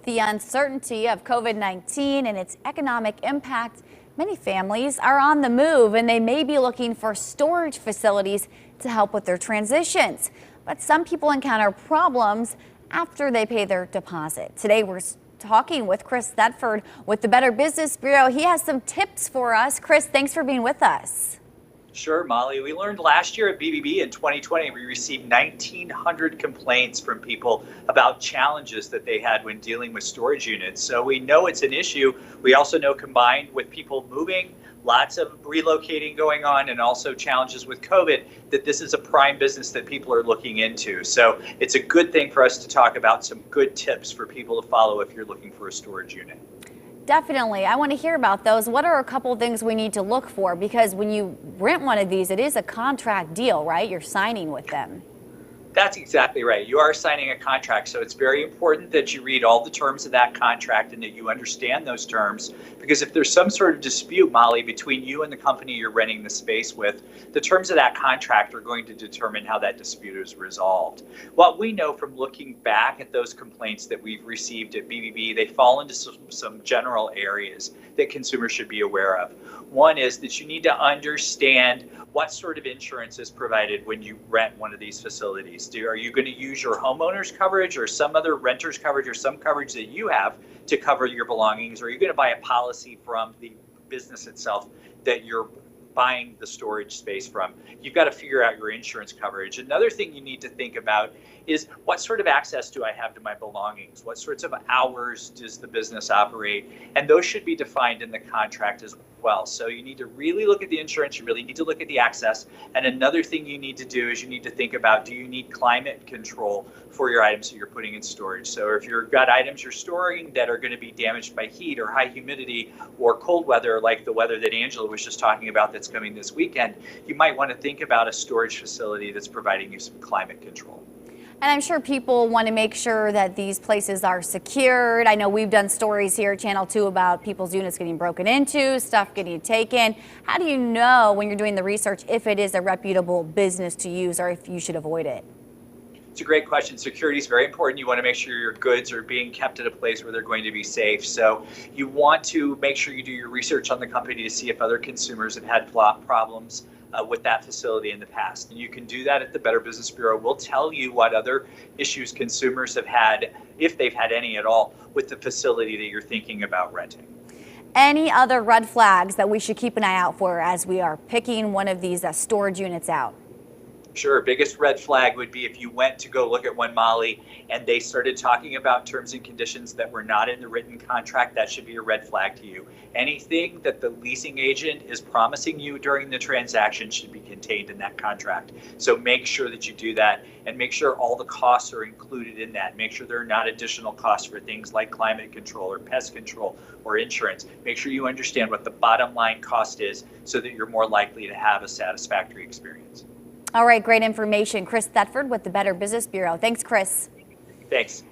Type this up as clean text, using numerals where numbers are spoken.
The uncertainty of COVID-19 and its economic impact, many families are on the move and they may be looking for storage facilities to help with their transitions. But some people encounter problems after they pay their deposit. Today we're talking with Chris Thetford with the Better Business Bureau. He has some tips for us. Chris, thanks for being with us. Sure, Molly. We learned last year at BBB in 2020, we received 1,900 complaints from people about challenges that they had when dealing with storage units. So we know it's an issue. We also know, combined with people moving, lots of relocating going on, and also challenges with COVID, that this is a prime business that people are looking into. So it's a good thing for us to talk about some good tips for people to follow if you're looking for a storage unit. Definitely. I want to hear about those. What are a couple of things we need to look for? Because when you rent one of these, it is a contract deal, right? You're signing with them. That's exactly right. You are signing a contract, so it's very important that you read all the terms of that contract and that you understand those terms, because if there's some sort of dispute, Molly, between you and the company you're renting the space with, the terms of that contract are going to determine how that dispute is resolved. What we know from looking back at those complaints that we've received at BBB, they fall into some general areas that consumers should be aware of. One is that you need to understand what sort of insurance is provided when you rent one of these facilities. Are you going to use your homeowner's coverage or some other renter's coverage or some coverage that you have to cover your belongings? Or are you going to buy a policy from the business itself that you're buying the storage space from? You've got to figure out your insurance coverage. Another thing you need to think about is, what sort of access do I have to my belongings? What sorts of hours does the business operate? And those should be defined in the contract as well. So you need to really look at the insurance, you really need to look at the access. And another thing you need to do is you need to think about, do you need climate control for your items that you're putting in storage? So if you've got items you're storing that are going to be damaged by heat or high humidity or cold weather, like the weather that Angela was just talking about that's coming this weekend, you might want to think about a storage facility that's providing you some climate control. And I'm sure people want to make sure that these places are secured. I know we've done stories here at Channel 2 about people's units getting broken into, stuff getting taken. How do you know, when you're doing the research, if it is a reputable business to use or if you should avoid it? It's a great question. Security is very important. You want to make sure your goods are being kept at a place where they're going to be safe. So you want to make sure you do your research on the company to see if other consumers have had problems with that facility in the past. And you can do that at the Better Business Bureau. We'll tell you what other issues consumers have had, if they've had any at all, with the facility that you're thinking about renting. Any other red flags that we should keep an eye out for as we are picking one of these storage units out? Sure. Biggest red flag would be if you went to go look at one, Molly, and they started talking about terms and conditions that were not in the written contract. That should be a red flag to you. Anything that the leasing agent is promising you during the transaction should be contained in that contract. So make sure that you do that, and make sure all the costs are included in that. Make sure there are not additional costs for things like climate control or pest control or insurance. Make sure you understand what the bottom line cost is so that you're more likely to have a satisfactory experience. All right, great information. Chris Thetford with the Better Business Bureau. Thanks, Chris. Thanks.